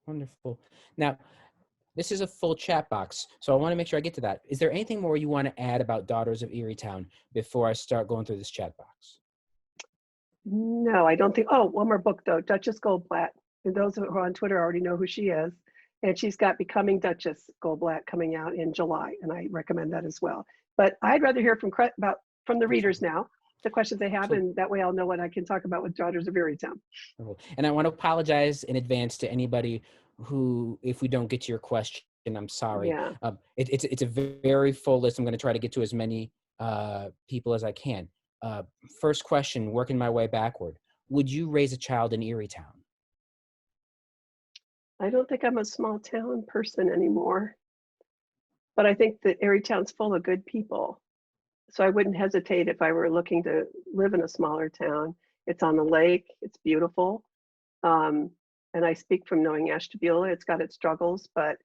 Wonderful. Now, this is a full chat box, so I want to make sure I get to that. Is there anything more you want to add about Daughters of Erietown before I start going through this chat box? No, I don't think. Oh, one more book, though. Duchess Goldblatt. And those who are on Twitter already know who she is. And she's got Becoming Duchess Goldblatt coming out in July, and I recommend that as well. But I'd rather hear from the readers now, the questions they have, and that way I'll know what I can talk about with Daughters of Erietown. And I want to apologize in advance to anybody who, if we don't get to your question, I'm sorry. Yeah. It's a very full list. I'm going to try to get to as many people as I can. First question, working my way backward. Would you raise a child in Erietown? I don't think I'm a small town person anymore, but I think that Erietown's full of good people. So I wouldn't hesitate if I were looking to live in a smaller town. It's on the lake, it's beautiful. And I speak from knowing Ashtabula, it's got its struggles, but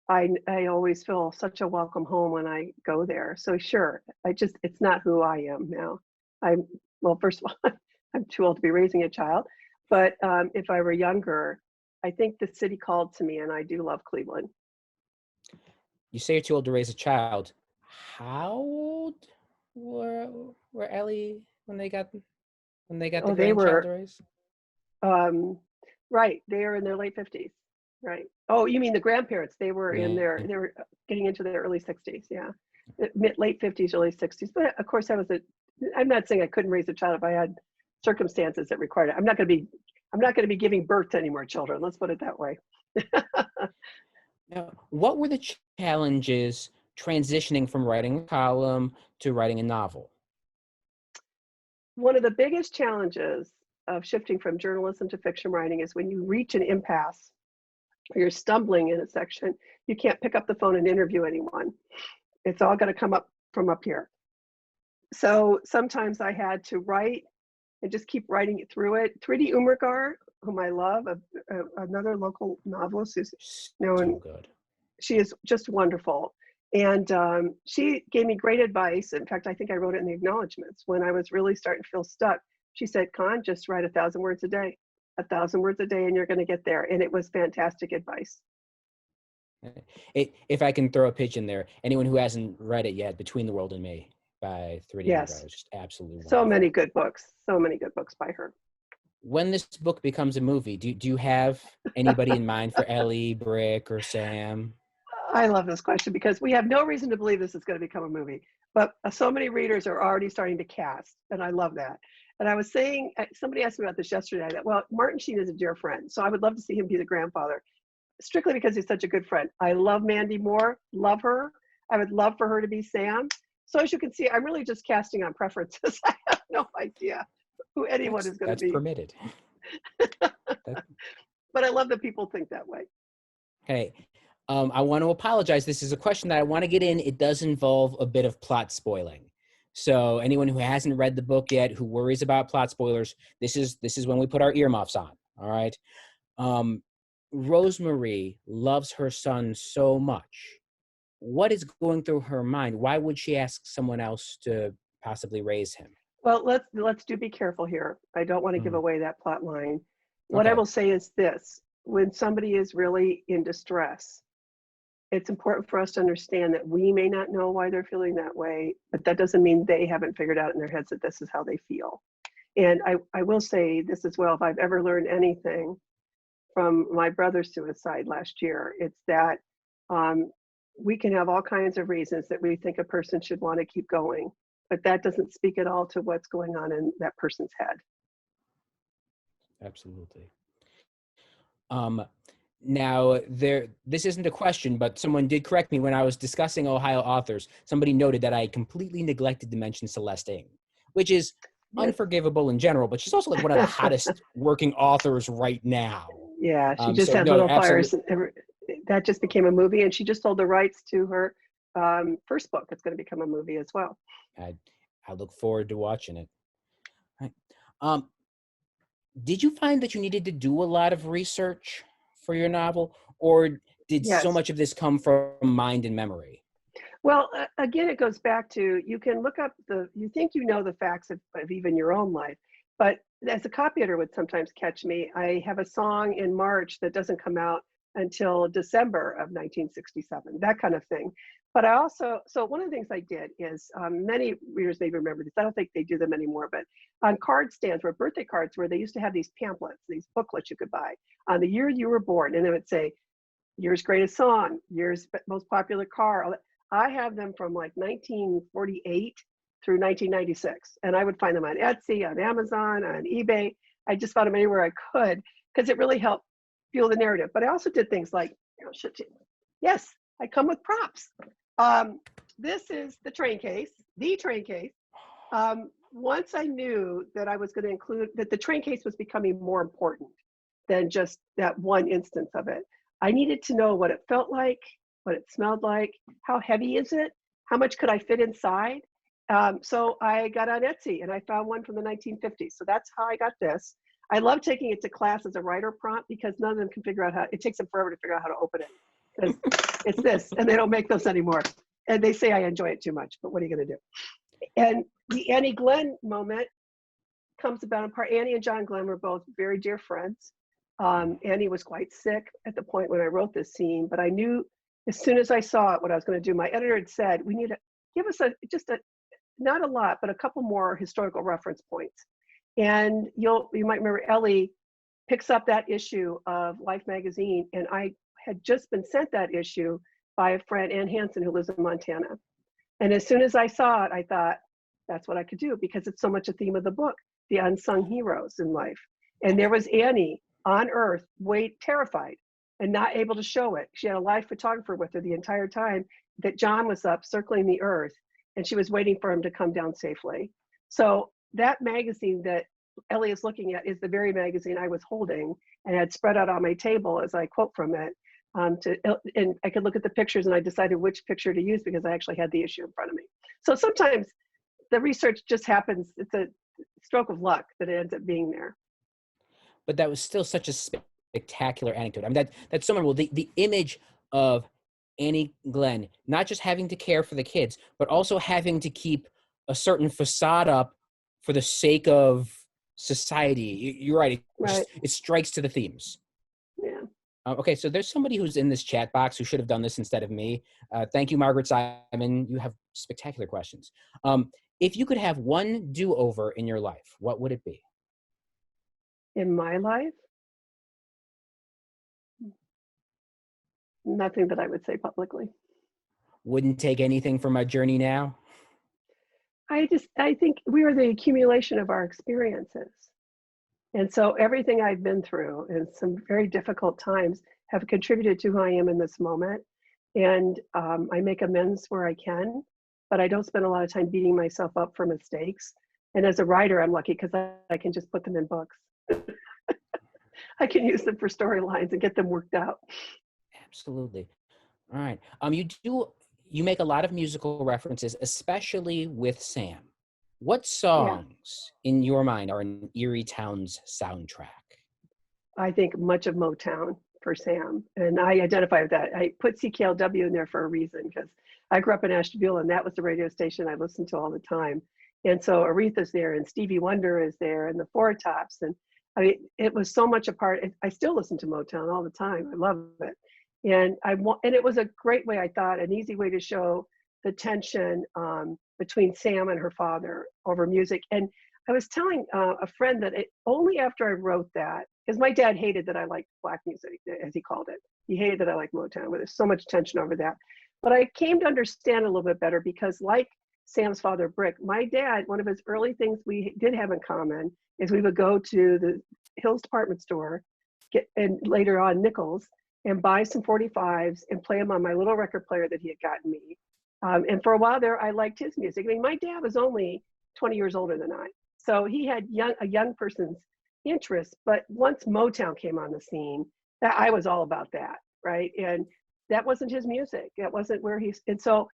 I always feel such a welcome home when I go there. So sure, it's not who I am now. Well, first of all, I'm too old to be raising a child, but if I were younger, I think the city called to me, and I do love Cleveland. You say you're too old to raise a child. How old were Ellie when they got the grandchild to raise? Right, they are in their late 50s. Right. Oh, you mean the grandparents? They were they were getting into their early 60s. Yeah, late 50s, early 60s. But of course, I'm not saying I couldn't raise a child if I had circumstances that required it. I'm not going to be giving birth to any more children. Let's put it that way. Now, what were the challenges transitioning from writing a column to writing a novel? One of the biggest challenges of shifting from journalism to fiction writing is when you reach an impasse or you're stumbling in a section, you can't pick up the phone and interview anyone. It's all got to come up from up here. So sometimes I had to write and just keep writing it through it. Tridi Umrigar, whom I love, another local novelist who's known. So good. She is just wonderful. And she gave me great advice. In fact, I think I wrote it in the acknowledgments. When I was really starting to feel stuck, she said, Con, just write 1,000 words a day. 1,000 words a day and you're going to get there. And it was fantastic advice. If I can throw a pitch in there, anyone who hasn't read it yet, Between the World and Me by Tridi Umrigar, just absolutely wonderful. So many good books by her. When this book becomes a movie, do you have anybody in mind for Ellie, Brick, or Sam? I love this question because we have no reason to believe this is going to become a movie, but so many readers are already starting to cast, and I love that. And I was saying, somebody asked me about this yesterday, that, well, Martin Sheen is a dear friend, so I would love to see him be the grandfather, strictly because he's such a good friend. I love Mandy Moore, love her. I would love for her to be Sam. So as you can see, I'm really just casting on preferences. I have no idea who anyone is going to be. That's permitted. But I love that people think that way. Hey, I want to apologize. This is a question that I want to get in. It does involve a bit of plot spoiling. So anyone who hasn't read the book yet, who worries about plot spoilers, this is when we put our earmuffs on. All right. Rosemary loves her son so much. What is going through her mind? Why would she ask someone else to possibly raise him? Well, let's be careful here. I don't want to give away that plot line. What I will say is this: when somebody is really in distress, it's important for us to understand that we may not know why they're feeling that way, but that doesn't mean they haven't figured out in their heads that this is how they feel. And I will say this as well: if I've ever learned anything from my brother's suicide last year, it's that We can have all kinds of reasons that we think a person should want to keep going, but that doesn't speak at all to what's going on in that person's head. Absolutely. Now, this isn't a question, but someone did correct me when I was discussing Ohio authors. Somebody noted that I completely neglected to mention Celeste Ng, which is unforgivable in general, but she's also like one of the hottest working authors right now. Yeah, she just had Little Fires. That just became a movie, and she just sold the rights to her first book. It's going to become a movie as well. I look forward to watching it. Right. Did you find that you needed to do a lot of research for your novel, or did so much of this come from mind and memory? Well, again, it goes back to, you can look up you think you know the facts of even your own life, but as a copy editor would sometimes catch me, I have a song in March that doesn't come out until December of 1967, that kind of thing. But I also, so one of the things I did is, many readers may remember this, I don't think they do them anymore, but on card stands where birthday cards were, they used to have these pamphlets, these booklets you could buy on the year you were born, and it would say, year's greatest song, year's most popular car. I have them from like 1948 through 1996, and I would find them on Etsy, on Amazon, on eBay. I just found them anywhere I could, because it really helped fuel the narrative. But I also did things like, yes, I come with props. This is the train case. Once I knew that I was going to include, that the train case was becoming more important than just that one instance of it, I needed to know what it felt like, what it smelled like, how heavy is it, how much could I fit inside. So I got on Etsy and I found one from the 1950s. So that's how I got this. I love taking it to class as a writer prompt, because none of them can figure out how, it takes them forever to figure out how to open it, because it's this, and they don't make those anymore. And they say I enjoy it too much, but what are you going to do? And the Annie Glenn moment comes about in part. Annie and John Glenn were both very dear friends. Annie was quite sick at the point when I wrote this scene, but I knew as soon as I saw it what I was going to do. My editor had said, we need to give us not a lot, but a couple more historical reference points. And you might remember Ellie picks up that issue of Life magazine, and I had just been sent that issue by a friend, Ann Hansen, who lives in Montana. And as soon as I saw it, I thought, that's what I could do, because it's so much a theme of the book, the unsung heroes in life. And there was Annie on Earth, terrified and not able to show it. She had a live photographer with her the entire time that John was up circling the Earth, and she was waiting for him to come down safely. So that magazine that Ellie is looking at is the very magazine I was holding and had spread out on my table as I quote from it. And I could look at the pictures, and I decided which picture to use because I actually had the issue in front of me. So sometimes the research just happens. It's a stroke of luck that it ends up being there. But that was still such a spectacular anecdote. I mean, that's so memorable. The image of Annie Glenn, not just having to care for the kids, but also having to keep a certain facade up for the sake of society. You're right. It strikes to the themes. Yeah. Okay, so there's somebody who's in this chat box who should have done this instead of me. Thank you, Margaret Simon. You have spectacular questions. If you could have one do-over in your life, what would it be? In my life? Nothing that I would say publicly. Wouldn't take anything from my journey now? I think we are the accumulation of our experiences. And so everything I've been through and some very difficult times have contributed to who I am in this moment. And I make amends where I can, but I don't spend a lot of time beating myself up for mistakes. And as a writer, I'm lucky because I can just put them in books. I can use them for storylines and get them worked out. Absolutely. All right. You make a lot of musical references, especially with Sam. What songs in your mind are in Erietown's soundtrack? I think much of Motown for Sam, and I identify with that. I put CKLW in there for a reason, because I grew up in Ashtabula, and that was the radio station I listened to all the time. And so Aretha's there, and Stevie Wonder is there, and the Four Tops, and I mean, it was so much a part. I still listen to Motown all the time. I love it. And it was a great way, I thought, an easy way to show the tension between Sam and her father over music. And I was telling a friend that only after I wrote that because my dad hated that I liked black music, as he called it. He hated that I liked Motown, but there's so much tension over that. But I came to understand a little bit better because, like Sam's father, Brick, my dad, one of his early things we did have in common is we would go to the Hills department store, and later on Nichols, and buy some 45s and play them on my little record player that he had gotten me. And for a while there, I liked his music. I mean, my dad was only 20 years older than I, so he had a young person's interest. But once Motown came on the scene, that I was all about that, right? And that wasn't his music. That wasn't where and so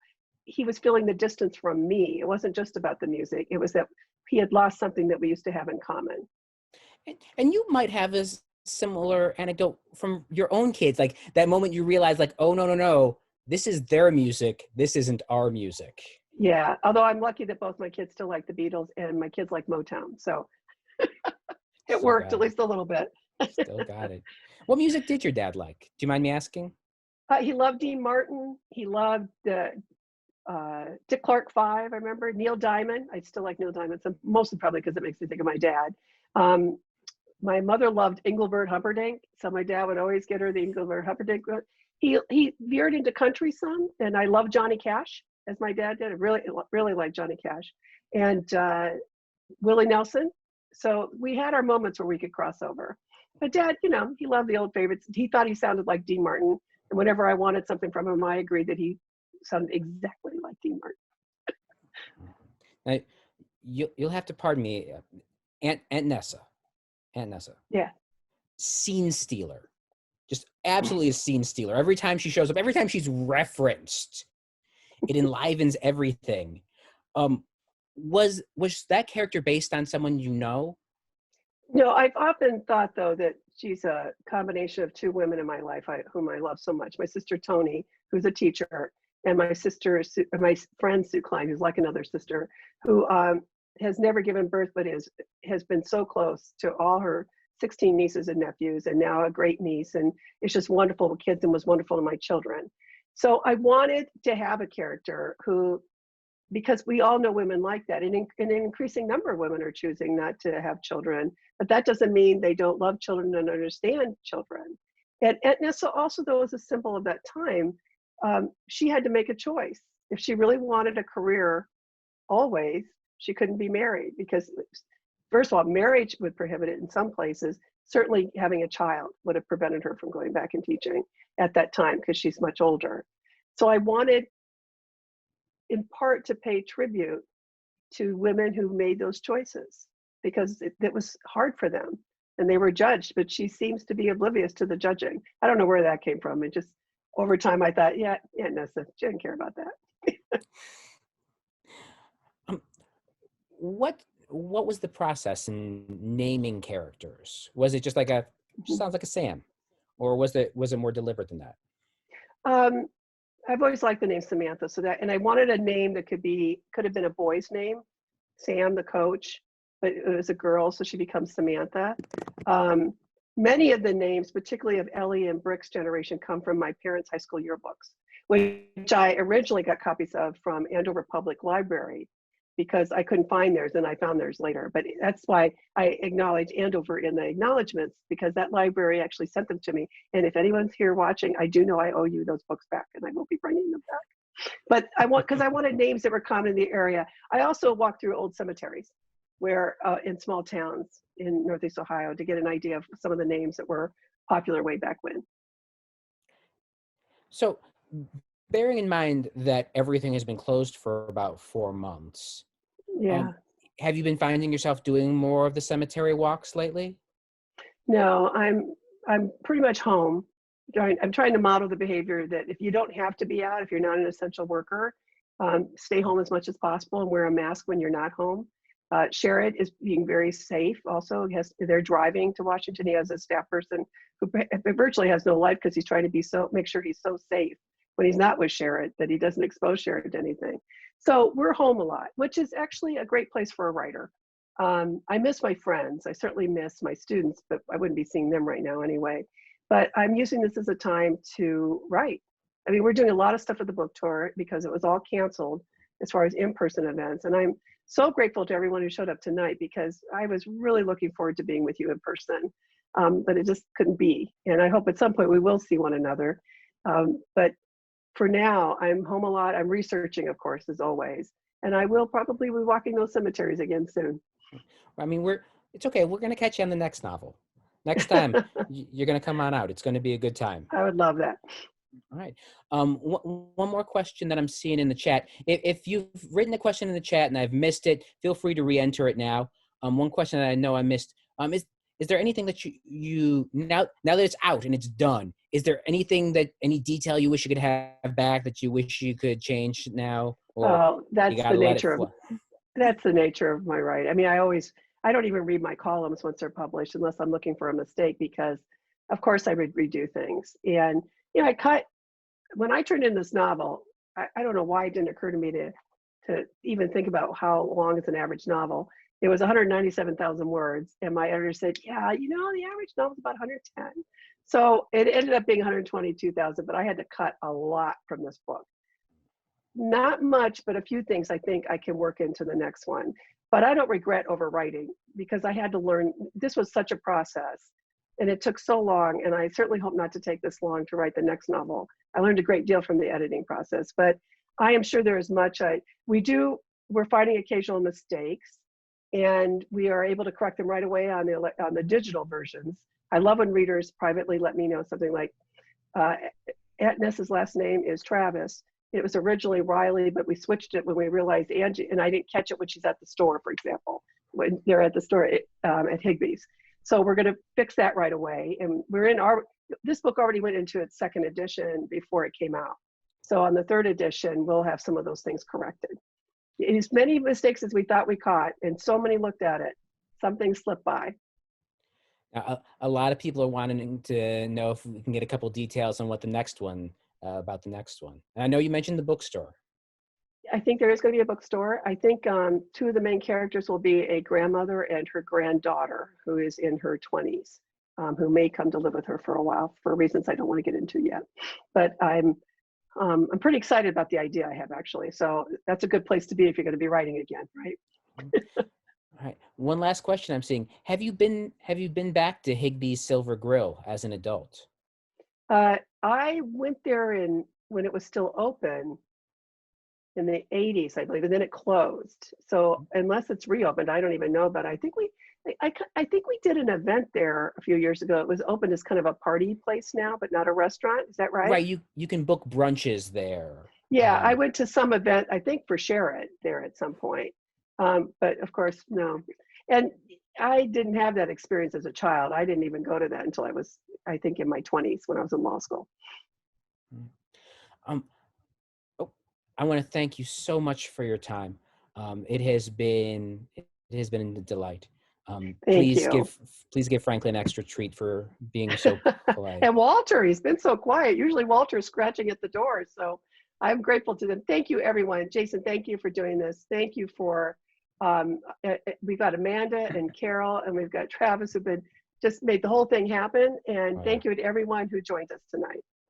he was feeling the distance from me. It wasn't just about the music. It was that he had lost something that we used to have in common. And you might have a similar anecdote from your own kids, like that moment you realize, like, oh, no, this is their music. This isn't our music. Yeah, although I'm lucky that both my kids still like the Beatles and my kids like Motown. So it worked at least a little bit. Still got it. What music did your dad like? Do you mind me asking? He loved Dean Martin. He loved Dick Clark 5, I remember. Neil Diamond. I still like Neil Diamond, so mostly probably because it makes me think of my dad. My mother loved Engelbert Humperdinck, so my dad would always get her the Engelbert Humperdinck. He veered into country some, and I love Johnny Cash, as my dad did. I really liked Johnny Cash. And Willie Nelson. So we had our moments where we could cross over. But Dad, he loved the old favorites. He thought he sounded like Dean Martin. And whenever I wanted something from him, I agreed that he sounded exactly like Dean Martin. Now, you'll have to pardon me, Aunt Nessa. Yeah. Scene stealer. Just absolutely a scene stealer. Every time she shows up, every time she's referenced, it enlivens everything. Was that character based on someone you know? No, I've often thought, though, that she's a combination of two women in my life whom I love so much. My sister, Toni, who's a teacher, and my friend, Sue Klein, who's like another sister, who has never given birth, but has been so close to all her 16 nieces and nephews, and now a great niece. And it's just wonderful with kids and was wonderful to my children. So I wanted to have a character who, because we all know women like that, and an increasing number of women are choosing not to have children, but that doesn't mean they don't love children and understand children. And Aunt Nessa also, though, was a symbol of that time. She had to make a choice. If she really wanted a career always, she couldn't be married, because first of all, marriage would prohibit it in some places. Certainly having a child would have prevented her from going back and teaching at that time, because she's much older. So I wanted, in part, to pay tribute to women who made those choices, because it was hard for them and they were judged, but she seems to be oblivious to the judging. I don't know where that came from. It just, over time, I thought, yeah, Nessa, she didn't care about that. What was the process in naming characters? Was it just like sounds like a Sam, or was it more deliberate than that? I've always liked the name Samantha, and I wanted a name that could have been a boy's name, Sam, the coach, but it was a girl, so she becomes Samantha. Many of the names, particularly of Ellie and Brick's generation, come from my parents' high school yearbooks, which I originally got copies of from Andover Public Library, because I couldn't find theirs, and I found theirs later. But that's why I acknowledge Andover in the acknowledgements, because that library actually sent them to me. And if anyone's here watching, I do know I owe you those books back, and I will be bringing them back. But because I wanted names that were common in the area. I also walked through old cemeteries where in small towns in Northeast Ohio to get an idea of some of the names that were popular way back when. So, bearing in mind that everything has been closed for about 4 months, yeah, have you been finding yourself doing more of the cemetery walks lately? No, I'm pretty much home. I'm trying to model the behavior that if you don't have to be out, if you're not an essential worker, stay home as much as possible and wear a mask when you're not home. Sherrod is being very safe. Also, they're driving to Washington. He has a staff person who virtually has no life, because he's trying to make sure he's so safe when he's not with Sherrod, that he doesn't expose Sherrod to anything. So we're home a lot, which is actually a great place for a writer. I miss my friends. I certainly miss my students, but I wouldn't be seeing them right now anyway. But I'm using this as a time to write. I mean, we're doing a lot of stuff at the book tour because it was all canceled as far as in-person events. And I'm so grateful to everyone who showed up tonight, because I was really looking forward to being with you in person. but it just couldn't be. And I hope at some point we will see one another. But for now, I'm home a lot. I'm researching, of course, as always. And I will probably be walking those cemeteries again soon. I mean, it's okay. We're going to catch you on the next novel. Next time, you're going to come on out. It's going to be a good time. I would love that. All right. One more question that I'm seeing in the chat. If you've written a question in the chat and I've missed it, feel free to re-enter it now. One question that I know I missed is there anything that you now that it's out and it's done? Is there any detail you wish you could have back that you wish you could change now? Or that's the nature of my writing. I mean, I don't even read my columns once they're published unless I'm looking for a mistake, because of course I would redo things. And when I turned in this novel, I don't know why it didn't occur to me to even think about how long is an average novel. It was 197,000 words, and my editor said, yeah, the average novel is about 110. So it ended up being 122,000, but I had to cut a lot from this book. Not much, but a few things I think I can work into the next one. But I don't regret overwriting, because I had to learn. This was such a process, and it took so long, and I certainly hope not to take this long to write the next novel. I learned a great deal from the editing process, but I am sure there is much we're finding occasional mistakes, and we are able to correct them right away on the digital versions. I love when readers privately let me know something like, Aunt Ness's last name is Travis. It was originally Riley, but we switched it when we realized Angie, and I didn't catch it when she's at the store, for example, when they're at the store at Higbee's. So we're going to fix that right away. And this book already went into its second edition before it came out. So on the third edition, we'll have some of those things corrected. As many mistakes as we thought we caught, and so many looked at it, something slipped by. A lot of people are wanting to know if we can get a couple details on what the next one, about the next one. And I know you mentioned the bookstore. I think there is going to be a bookstore. I think two of the main characters will be a grandmother and her granddaughter, who is in her 20s, who may come to live with her for a while for reasons I don't want to get into yet. But I'm pretty excited about the idea I have, actually. So that's a good place to be if you're going to be writing again, right? All right. One last question I'm seeing. Have you been back to Higbee's Silver Grill as an adult? I went there when it was still open in the 80s, I believe, and then it closed. So unless it's reopened, I don't even know. But I think we did an event there a few years ago. It was open as kind of a party place now, but not a restaurant. Is that right? Right. You can book brunches there. Yeah, I went to some event, I think for Share It there at some point. But of course, no. And I didn't have that experience as a child. I didn't even go to that until I was, I think, in my 20s when I was in law school. I want to thank you so much for your time. It has been a delight. Please give Franklin an extra treat for being so polite. And Walter, he's been so quiet. Usually Walter's scratching at the door. So I'm grateful to them. Thank you, everyone. Jason, thank you for doing this. Thank you for, we've got Amanda and Carol, and we've got Travis, who've just made the whole thing happen. And thank you to everyone who joined us tonight.